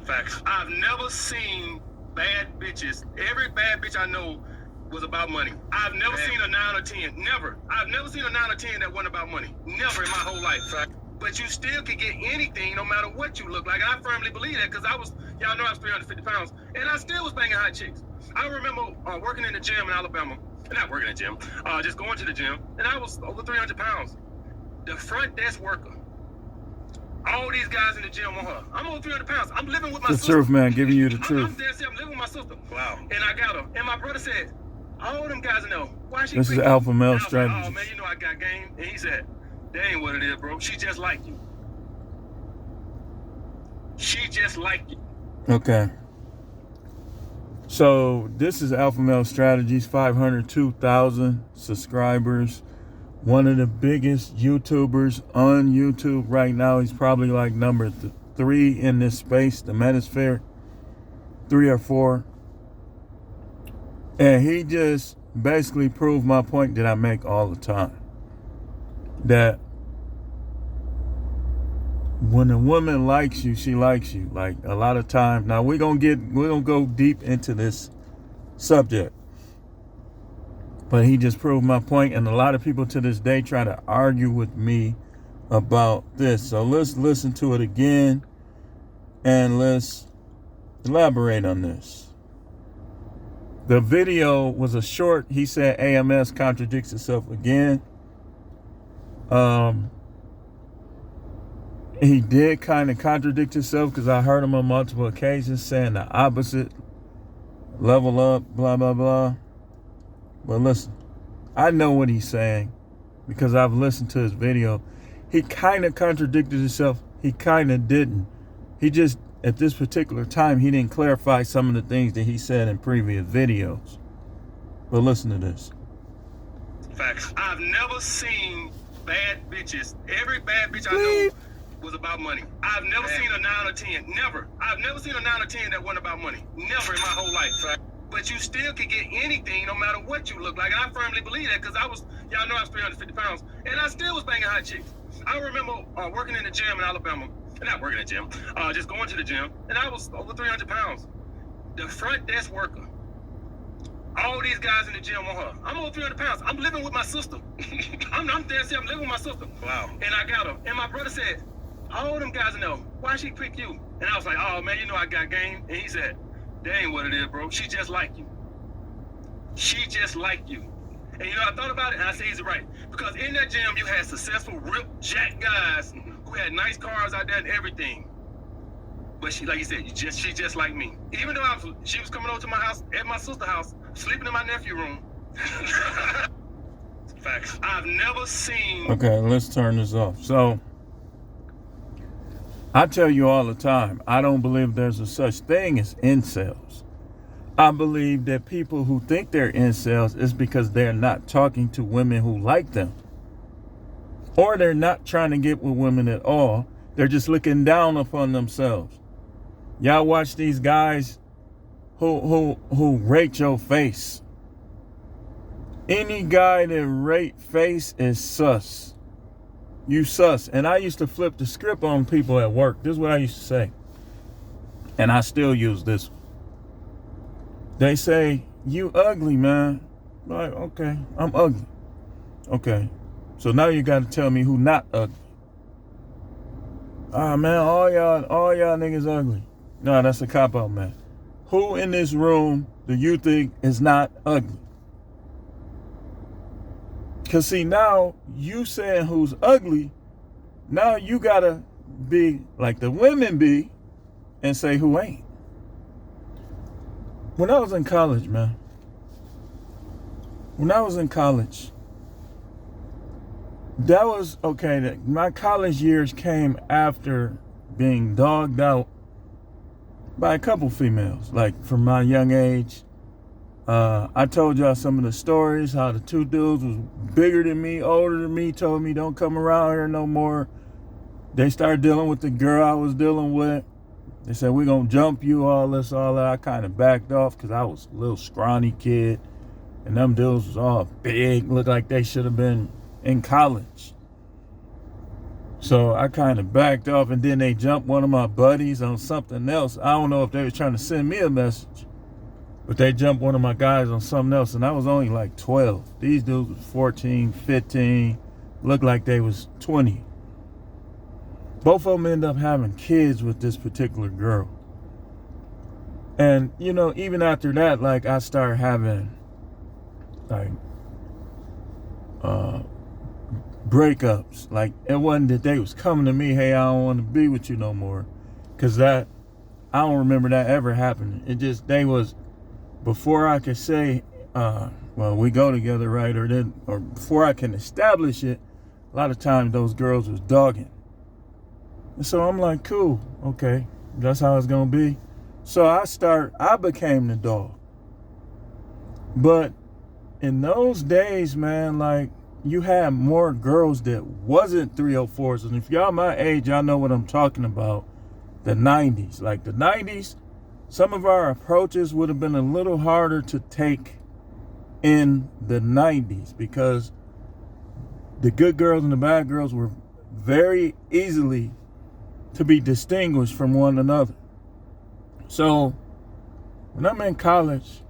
Facts. I've never seen bad bitches. Every bad bitch I know was about money. I've never seen a 9 or 10. Never. I've never seen a 9 or 10 that wasn't about money. Never in my whole life. Fact. But you still can get anything no matter what you look like. I firmly believe that because y'all know I was 350 pounds, and I still was banging hot chicks. I remember working in the gym in Alabama. Not working in the gym, just going to the gym, and I was over 300 pounds. The front desk worker. All these guys in the gym want her. I'm over 300 pounds. I'm living with my sister. The truth, man, giving you the truth. I'm living with my sister. Wow. And I got her. And my brother said, all them guys know. Why she This is alpha male strategy. Like, oh, man, you know I got game. And he said, that ain't what it is, bro. She just like you. She just like you. Okay. So this is Alpha Male Strategies, 502,000 subscribers. One of the biggest YouTubers on YouTube right now. He's probably like number 3 in this space, the Manosphere, 3 or 4. And he just basically proved my point that I make all the time. That when a woman likes you, she likes you. Like a lot of times. Now we're gonna go deep into this subject. But he just proved my point, and a lot of people to this day try to argue with me about this. So let's listen to it again and let's elaborate on this. The video was a short. He said AMS contradicts itself again. He did kind of contradict himself because I heard him on multiple occasions saying the opposite. Level up, blah, blah, blah. But listen, I know what he's saying because I've listened to his video. He kind of contradicted himself. He kind of didn't. He just, at this particular time, he didn't clarify some of the things that he said in previous videos. But listen to this. Facts. I've never seen bad bitches. Every bad bitch I know was about money. I've never seen a 9 or 10. Never. I've never seen a 9 or 10 that wasn't about money. Never in my whole life. Fact. But you still can get anything no matter what you look like. And I firmly believe that because y'all know I was 350 pounds, and I still was banging hot chicks. I remember working in the gym in Alabama. Not working in the gym, just going to the gym, and I was over 300 pounds. The front desk worker. All these guys in the gym want her. I'm over 300 pounds. I'm living with my sister. I'm living with my sister. Wow. And I got her. And my brother said, all them guys know. Why she pick you? And I was like, oh, man, you know I got game. And he said, that ain't what it is, bro. She just like you. She just like you. And you know, I thought about it, and I said he's right. Because in that gym, you had successful, ripped, jack guys who had nice cars out there and everything. But she, like you said, she just like me. Even though she was coming over to my house, at my sister's house, sleeping in my nephew's room. Facts. I've never seen... Okay, let's turn this off. So, I tell you all the time, I don't believe there's a such thing as incels. I believe that people who think they're incels is because they're not talking to women who like them. Or they're not trying to get with women at all. They're just looking down upon themselves. Y'all watch these guys who rate your face. Any guy that rate face is sus. You sus. And I used to flip the script on people at work. This is what I used to say. And I still use this. They say, you ugly, man. Like, okay, I'm ugly. Okay. So now you got to tell me who not ugly. Ah, man, all y'all niggas ugly. No, that's a cop-out, man. Who in this room do you think is not ugly? Because, see, now you saying who's ugly, now you got to be like the women be and say who ain't. When I was in college, man, that was, okay, my college years came after being dogged out by a couple females, like from my young age. I told y'all some of the stories, how the two dudes was bigger than me, older than me, told me don't come around here no more. They started dealing with the girl I was dealing with. They said, we're going to jump you, all this, all that. I kind of backed off because I was a little scrawny kid. And them dudes was all big, looked like they should have been in college. So I kind of backed off, and then they jumped one of my buddies on something else. I don't know if they were trying to send me a message, but they jumped one of my guys on something else, and I was only like 12. These dudes was 14, 15, looked like they was 20. Both of them end up having kids with this particular girl. And, you know, even after that, like, I started having, like, breakups. Like, it wasn't that they was coming to me, hey, I don't want to be with you no more. Because that, I don't remember that ever happening. It just, they was, before I could say, well, we go together, right? Or before I can establish it, a lot of times those girls was dogging. And so I'm like, cool, okay, that's how it's going to be. So I became the dog. But in those days, man, like, you had more girls that wasn't 304s. And if y'all my age, y'all know what I'm talking about. The 90s. Like, the 90s, some of our approaches would have been a little harder to take in the 90s because the good girls and the bad girls were very easily to be distinguished from one another. So when I'm in college,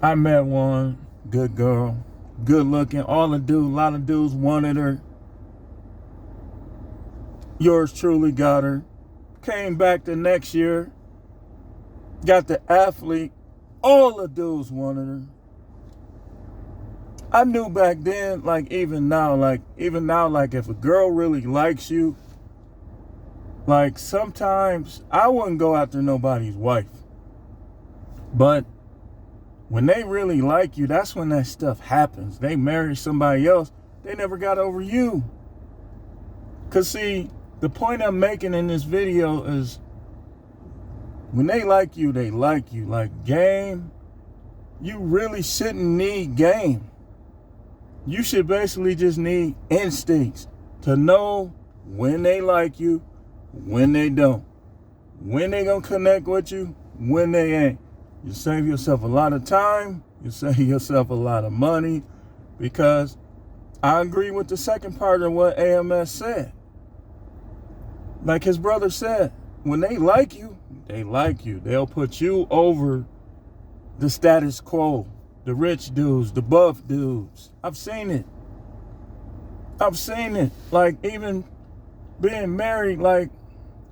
I met one good girl, good looking, a lot of dudes wanted her. Yours truly got her. Came back the next year, got the athlete, all the dudes wanted her. I knew back then, like even now, like if a girl really likes you, like sometimes I wouldn't go after nobody's wife. But when they really like you, that's when that stuff happens. They marry somebody else, they never got over you. Cause see, the point I'm making in this video is when they like you, they like you. Like game, you really shouldn't need game. You should basically just need instincts to know when they like you, when they don't, when they gonna connect with you, when they ain't. You save yourself a lot of time, you save yourself a lot of money, because I agree with the second part of what AMS said. Like his brother said, when they like you, they like you. They'll put you over the status quo, the rich dudes, the buff dudes. I've seen it. Like even being married, like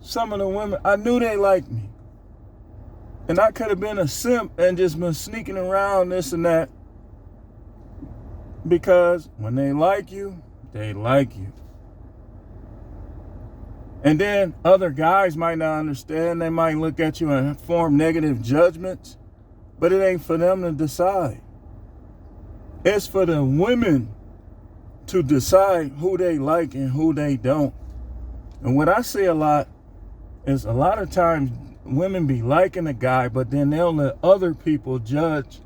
some of the women, I knew they liked me. And I could have been a simp and just been sneaking around this and that. Because when they like you, they like you. And then other guys might not understand. They might look at you and form negative judgments. But it ain't for them to decide. It's for the women to decide who they like and who they don't. And what I see a lot is a lot of times women be liking a guy, but then they'll let other people judge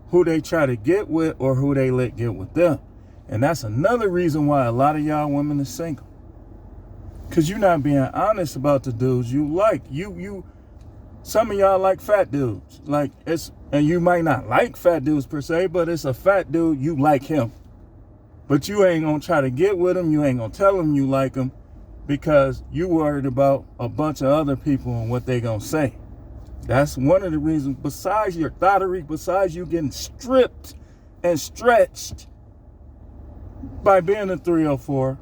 who they try to get with or who they let get with them. And that's another reason why a lot of y'all women are single. Because you're not being honest about the dudes you like. Some of y'all like fat dudes. Like and you might not like fat dudes per se, but it's a fat dude, you like him. But you ain't gonna try to get with him, you ain't gonna tell him you like him, because you worried about a bunch of other people and what they gonna say. That's one of the reasons, besides your thottery, besides you getting stripped and stretched by being a 304,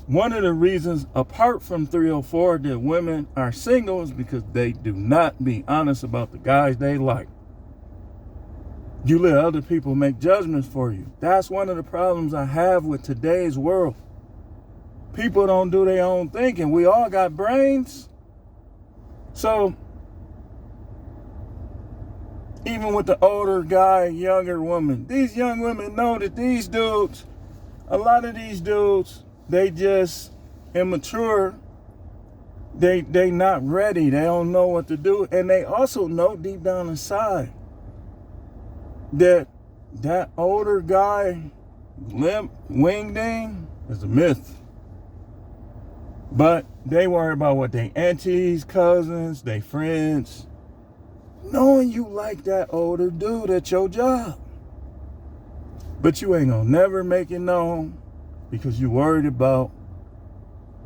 one of the reasons, apart from 304, that women are single is because they do not be honest about the guys they like. You let other people make judgments for you. That's one of the problems I have with today's world. People don't do their own thinking. We all got brains. So, even with the older guy, younger woman, these young women know that these dudes, a lot of these dudes, they just immature. They not ready. They don't know what to do. And they also know deep down inside that older guy, limp, wingding, is a myth. But they worry about what they aunties, cousins, they friends, knowing you like that older dude at your job. But you ain't gonna never make it known because you worried about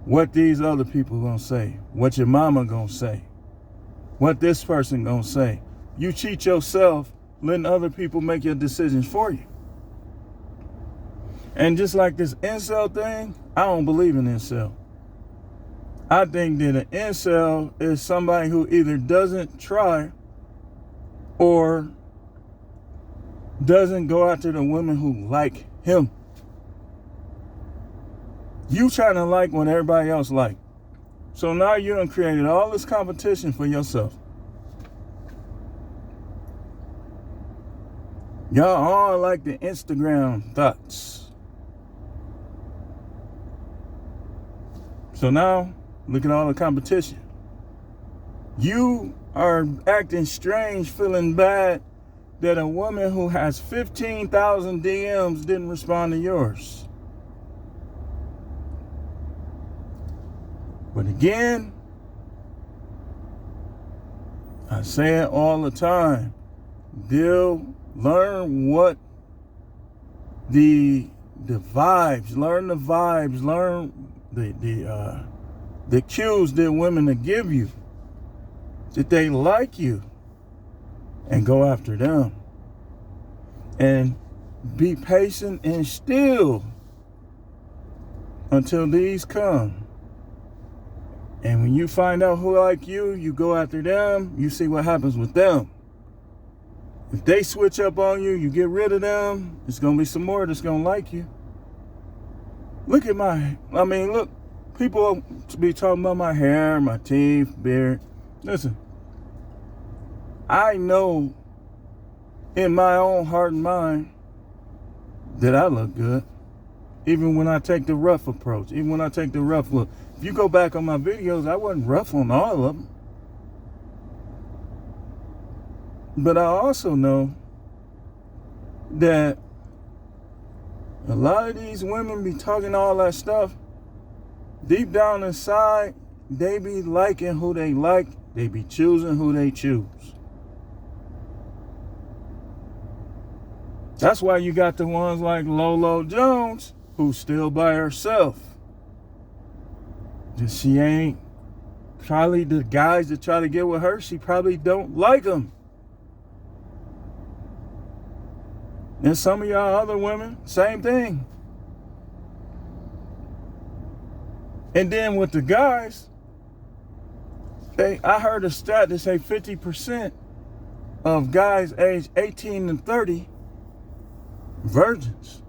what these other people gonna say, what your mama gonna say, what this person gonna say. You cheat yourself letting other people make your decisions for you. And just like this incel thing, I don't believe in incel. I think that an incel is somebody who either doesn't try or doesn't go after the women who like him. You trying to like what everybody else like. So now you done created all this competition for yourself. Y'all all like the Instagram thoughts. So now, look at all the competition. You are acting strange, feeling bad that a woman who has 15,000 DMs didn't respond to yours. But again, I say it all the time. Learn what the vibes, learn the vibes, learn the cues that women will give you, that they like you, and go after them. And be patient and still until these come. And when you find out who like you, you go after them, you see what happens with them. If they switch up on you, you get rid of them, there's going to be some more that's going to like you. Look, people be talking about my hair, my teeth, beard. Listen, I know in my own heart and mind that I look good. Even when I take the rough approach, even when I take the rough look. If you go back on my videos, I wasn't rough on all of them. But I also know that a lot of these women be talking all that stuff. Deep down inside, they be liking who they like. They be choosing who they choose. That's why you got the ones like Lolo Jones, who's still by herself. She ain't, probably the guys that try to get with her, she probably don't like them. And some of y'all other women, same thing. And then with the guys, I heard a stat that say 50% of guys aged 18 and 30 virgins.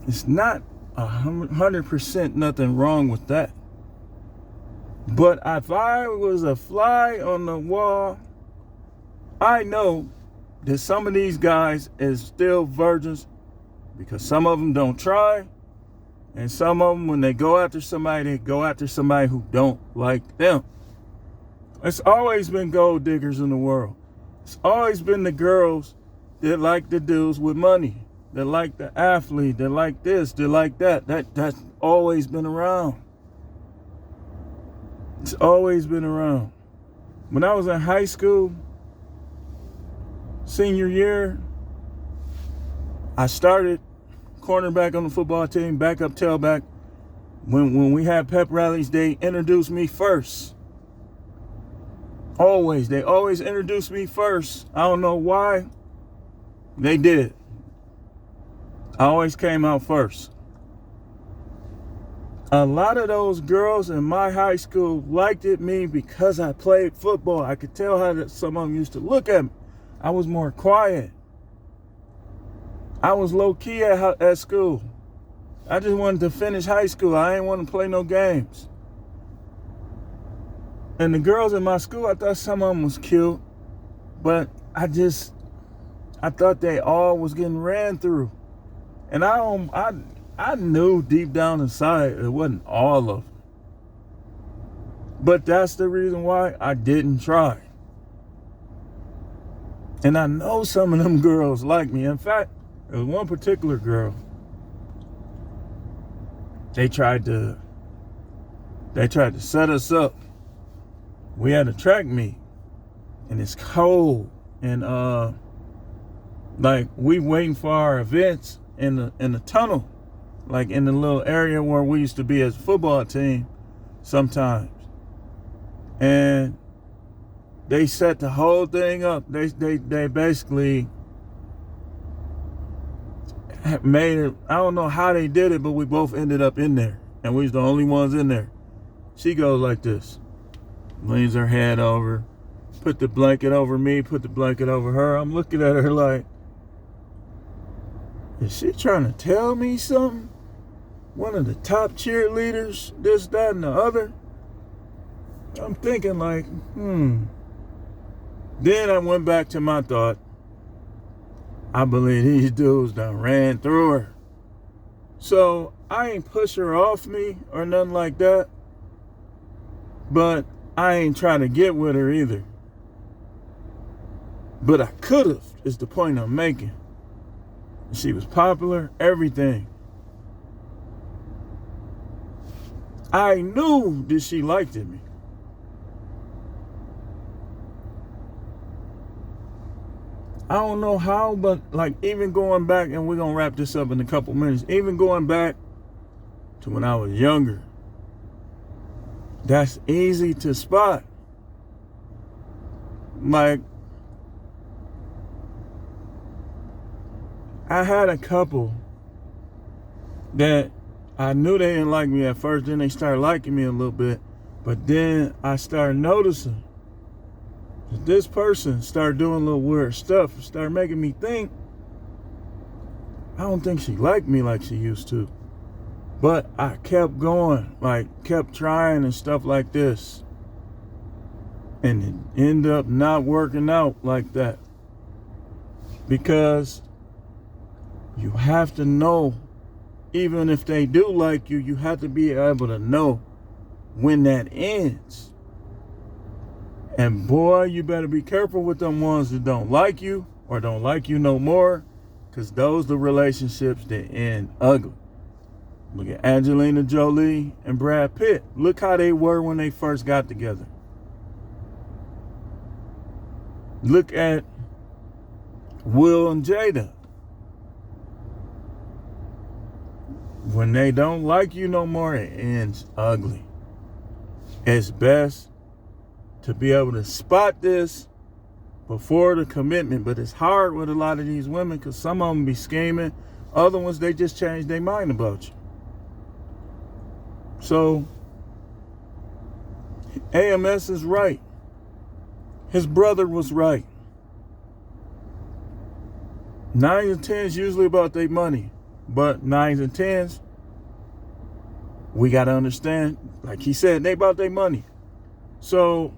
It's not 100% nothing wrong with that. But if I was a fly on the wall, I know that some of these guys is still virgins because some of them don't try, and some of them, when they go after somebody, they go after somebody who don't like them. It's always been gold diggers in the world. It's always been the girls that like the dudes with money, that like the athlete, that like this, that like that. That's always been around. It's always been around. When I was in high school, senior year, I started cornerback on the football team, backup tailback. When we had pep rallies, they introduced me first. They always introduced me first. I don't know why. They did. I always came out first. A lot of those girls in my high school liked me because I played football. I could tell how some of them used to look at me. I was more quiet. I was low-key at school. I just wanted to finish high school. I didn't want to play no games. And the girls in my school, I thought some of them was cute. But I thought they all was getting ran through. And I knew deep down inside it wasn't all of them. But that's the reason why I didn't try. And I know some of them girls like me. In fact, there was one particular girl. They tried to set us up. We had a track meet, and it's cold, and like we waiting for our events in the tunnel, like in the little area where we used to be as a football team sometimes. And they set the whole thing up. They basically made it. I don't know how they did it, but we both ended up in there. And we was the only ones in there. She goes like this. Leans her head over. Put the blanket over me. Put the blanket over her. I'm looking at her like, is she trying to tell me something? One of the top cheerleaders, this, that, and the other. I'm thinking like, Then I went back to my thought. I believe these dudes done ran through her. So I ain't push her off me or nothing like that. But I ain't trying to get with her either. But I could have, is the point I'm making. She was popular, everything. I knew that she liked me. I don't know how, but like even going back, and we're going to wrap this up in a couple minutes, even going back to when I was younger, that's easy to spot. Like, I had a couple that I knew they didn't like me at first, then they started liking me a little bit, but then I started noticing that this person started doing a little weird stuff, started making me think, I don't think she liked me like she used to. But I kept going, like kept trying and stuff like this. And it ended up not working out like that. Because you have to know, even if they do like you, you have to be able to know when that ends. And boy, you better be careful with them ones that don't like you or don't like you no more, because those are the relationships that end ugly. Look at Angelina Jolie and Brad Pitt. Look how they were when they first got together. Look at Will and Jada. When they don't like you no more, it ends ugly. It's best to be able to spot this before the commitment, but it's hard with a lot of these women because some of them be scheming. Other ones, they just change their mind about you. So, AMS is right. His brother was right. 9s and 10s usually about their money. But 9s and 10s, we got to understand, like he said, they about their money. So,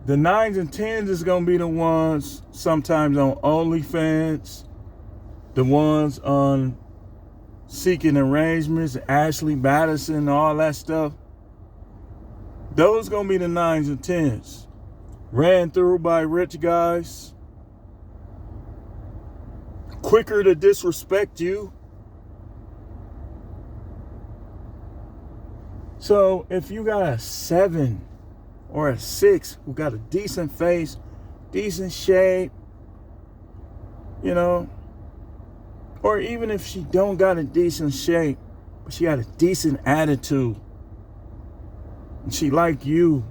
the 9s and 10s is going to be the ones sometimes on OnlyFans, the ones on Seeking Arrangements, Ashley Madison, all that stuff. Those going to be the 9s and 10s. Ran through by rich guys. Quicker to disrespect you. So if you got a 7 or a 6 who got a decent face, decent shape, you know, or even if she don't got a decent shape, but she got a decent attitude, and she like you,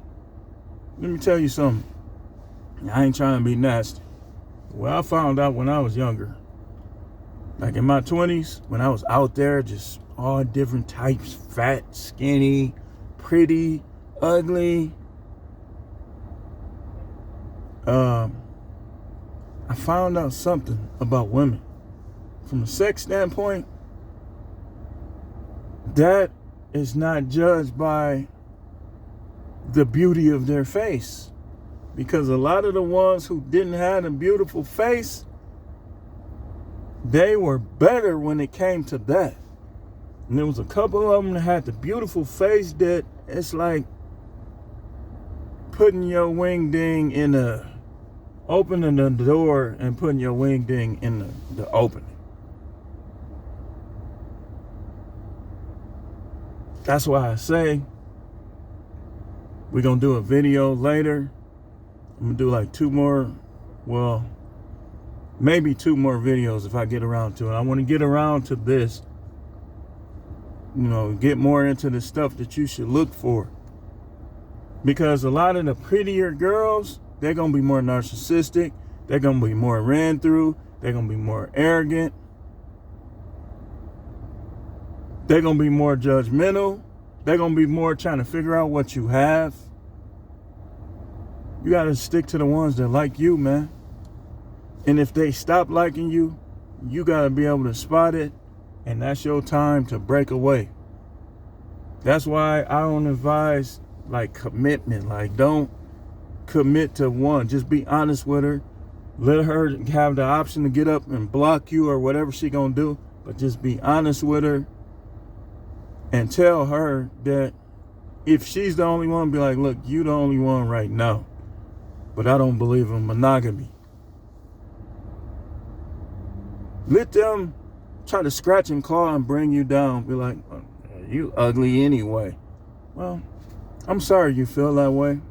let me tell you something. I ain't trying to be nasty. Well, I found out when I was younger, like in my 20s, when I was out there, just all different types, fat, skinny, pretty, ugly. I found out something about women. From a sex standpoint, that is not judged by the beauty of their face. Because a lot of the ones who didn't have a beautiful face, they were better when it came to that. And there was a couple of them that had the beautiful face that it's like putting your wing ding in opening the door and putting your wing ding in the opening. That's why I say we're going to do a video later. I'm going to do like 2 more, well, maybe 2 more videos if I get around to it. I want to get around to this get more into the stuff that you should look for. Because a lot of the prettier girls, they're going to be more narcissistic. They're going to be more ran through. They're going to be more arrogant. They're going to be more judgmental. They're going to be more trying to figure out what you have. You got to stick to the ones that like you, man. And if they stop liking you, you got to be able to spot it. And that's your time to break away. That's why I don't advise commitment. Don't commit to one. Just be honest with her. Let her have the option to get up and block you or whatever she gonna do. But just be honest with her and tell her that if she's the only one, be like, look, you the only one right now. But I don't believe in monogamy. Let them try to scratch and claw and bring you down. Be like, you ugly anyway. Well, I'm sorry you feel that way.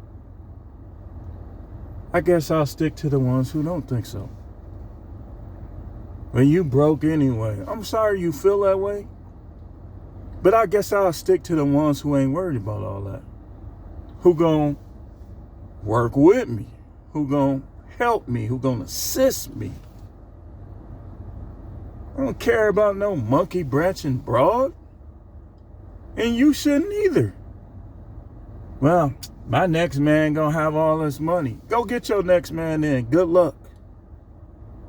I guess I'll stick to the ones who don't think so. When you broke anyway. I'm sorry you feel that way. But I guess I'll stick to the ones who ain't worried about all that. Who gon' work with me. Who gon' help me. Who gon' assist me. I don't care about no monkey branching broad. And you shouldn't either. Well, my next man gonna have all this money. Go get your next man in. Good luck.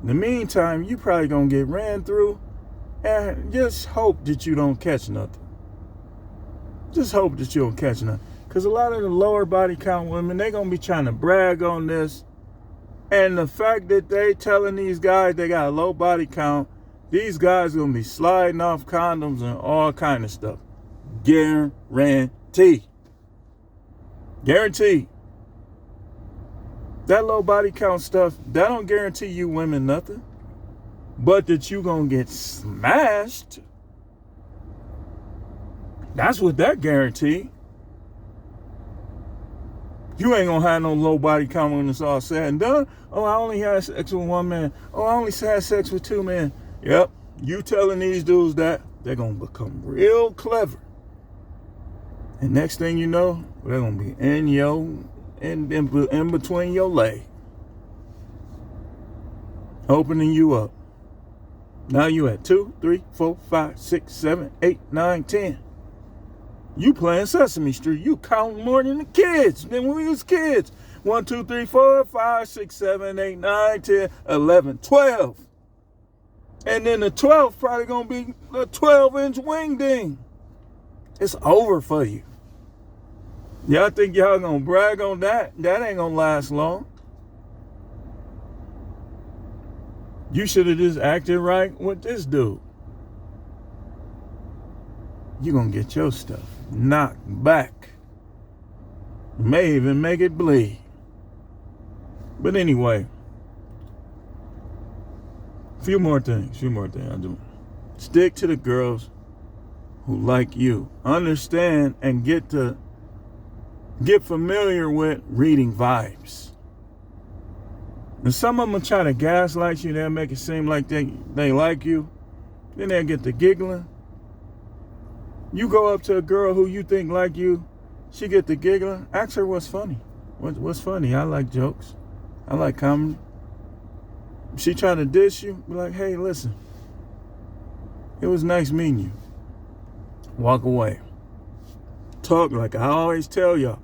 In the meantime, you probably gonna get ran through. And just hope that you don't catch nothing. Just hope that you don't catch nothing. Because a lot of the lower body count women, they gonna be trying to brag on this. And the fact that they telling these guys they got a low body count, these guys gonna be sliding off condoms and all kind of stuff. Guarantee. Guarantee. That low body count stuff, that don't guarantee you women nothing. But that you gonna get smashed, that's what that guarantee. You ain't gonna have no low body count when it's all said and done. Oh, I only had sex with one man. Oh, I only had sex with two men. Yep, you telling these dudes that, they're gonna become real clever. And next thing you know, they're gonna be in between your legs, opening you up. Now you at 2, 3, 4, 5, 6, 7, 8, 9, 10. You playing Sesame Street. You counting more than the kids than when we was kids. 1, 2, 3, 4, 5, 6, 7, 8, 9, 10, 11, 12. And then the 12th probably gonna be a 12-inch wing ding. It's over for you. Y'all think y'all gonna brag on that? That ain't gonna last long. You should have just acted right with this dude. You gonna get your stuff knocked back. You may even make it bleed. But anyway, few more things I do. Stick to the girls who like you. Understand and get familiar with reading vibes. And some of them will try to gaslight you. They'll make it seem like they like you. Then they'll get to giggling. You go up to a girl who you think like you. She get to giggling. Ask her what's funny. What's funny? I like jokes. I like comedy. She trying to diss you. Be like, hey, listen. It was nice meeting you. Walk away. Talk like I always tell y'all.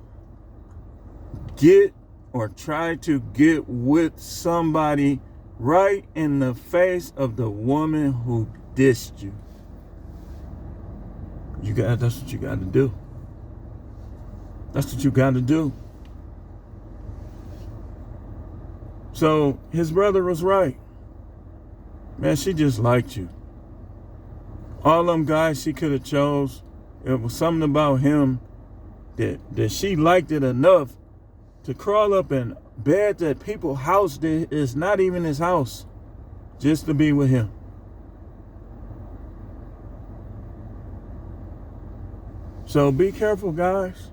Get or try to get with somebody right in the face of the woman who dissed you. That's what you got to do. That's what you got to do. So his brother was right. Man, she just liked you. All them guys she could have chose, it was something about him that she liked it enough to crawl up in bed at people's house that is not even his house just to be with him. So be careful, guys.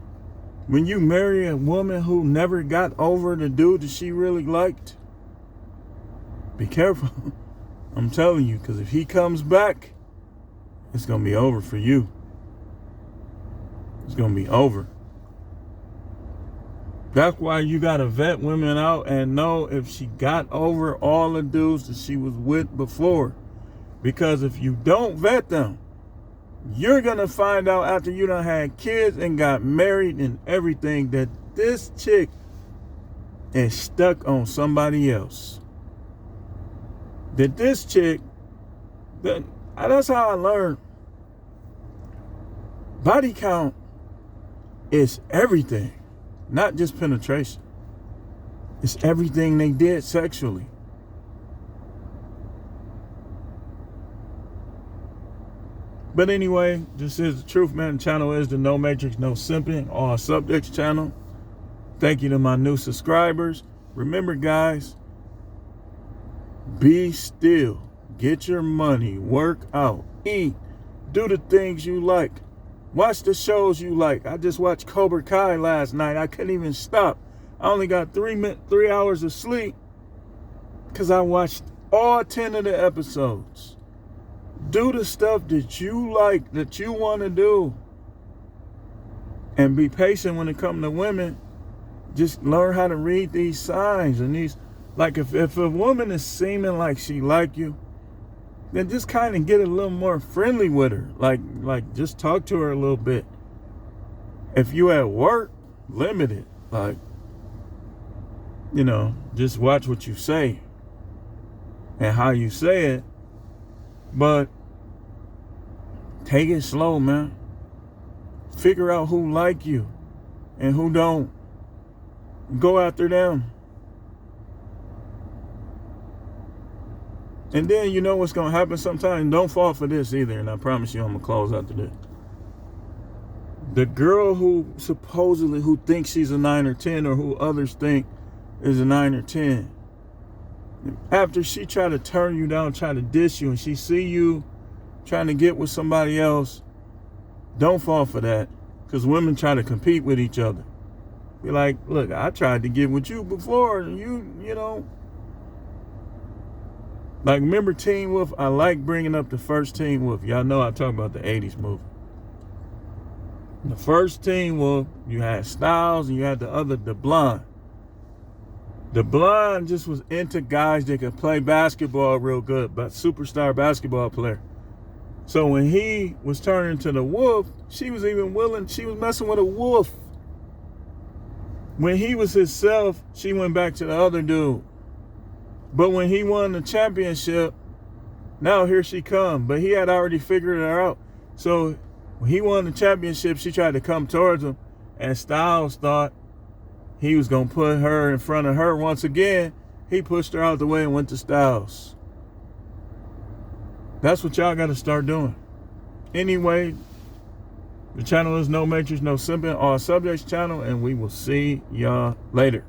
When you marry a woman who never got over the dude that she really liked, be careful. I'm telling you, because if he comes back, it's going to be over for you. it's gonna be over. That's why you gotta vet women out and know if she got over all the dudes that she was with before. Because if you don't vet them, you're gonna find out after you done had kids and got married and everything that this chick is stuck on somebody else. That this chick, that's how I learned. Body count is everything, not just penetration. It's everything they did sexually. But anyway, this is the truth, man. The channel is the No Matrix, No Simping, All Subjects channel. Thank you to my new subscribers. Remember, guys, be still. Get your money. Work out. Eat. Do the things you like. Watch the shows you like. I just watched Cobra Kai last night. I couldn't even stop. I only got 3 hours of sleep because I watched all 10 of the episodes. Do the stuff that you like, that you want to do. And be patient when it comes to women. Just learn how to read these signs and these. Like if a woman is seeming like she like you, then just kind of get a little more friendly with her. Like just talk to her a little bit. If you at work, limit it. Like, you know, just watch what you say and how you say it. But take it slow, man. Figure out who like you and who don't. Go after them. And then you know what's going to happen sometimes. Don't fall for this either. And I promise you I'm going to close after this. The girl who supposedly, who thinks she's a 9 or 10 or who others think is a 9 or 10. After she try to turn you down, try to diss you, and she see you trying to get with somebody else, don't fall for that. Because women try to compete with each other. Be like, look, I tried to get with you before, and you know. Like, remember Teen Wolf? I like bringing up the first Teen Wolf. Y'all know I talk about the 80s movie. The first Teen Wolf, you had Styles and you had the blonde. The blonde just was into guys that could play basketball real good, but superstar basketball player. So when he was turning to the wolf, she was even willing, she was messing with a wolf. When he was himself, she went back to the other dude. But when he won the championship, now here she come. But he had already figured her out. So when he won the championship, she tried to come towards him. And Styles thought he was going to put her in front of her once again. He pushed her out the way and went to Styles. That's what y'all got to start doing. Anyway, the channel is No Matrix, No Simping, All Subjects channel. And we will see y'all later.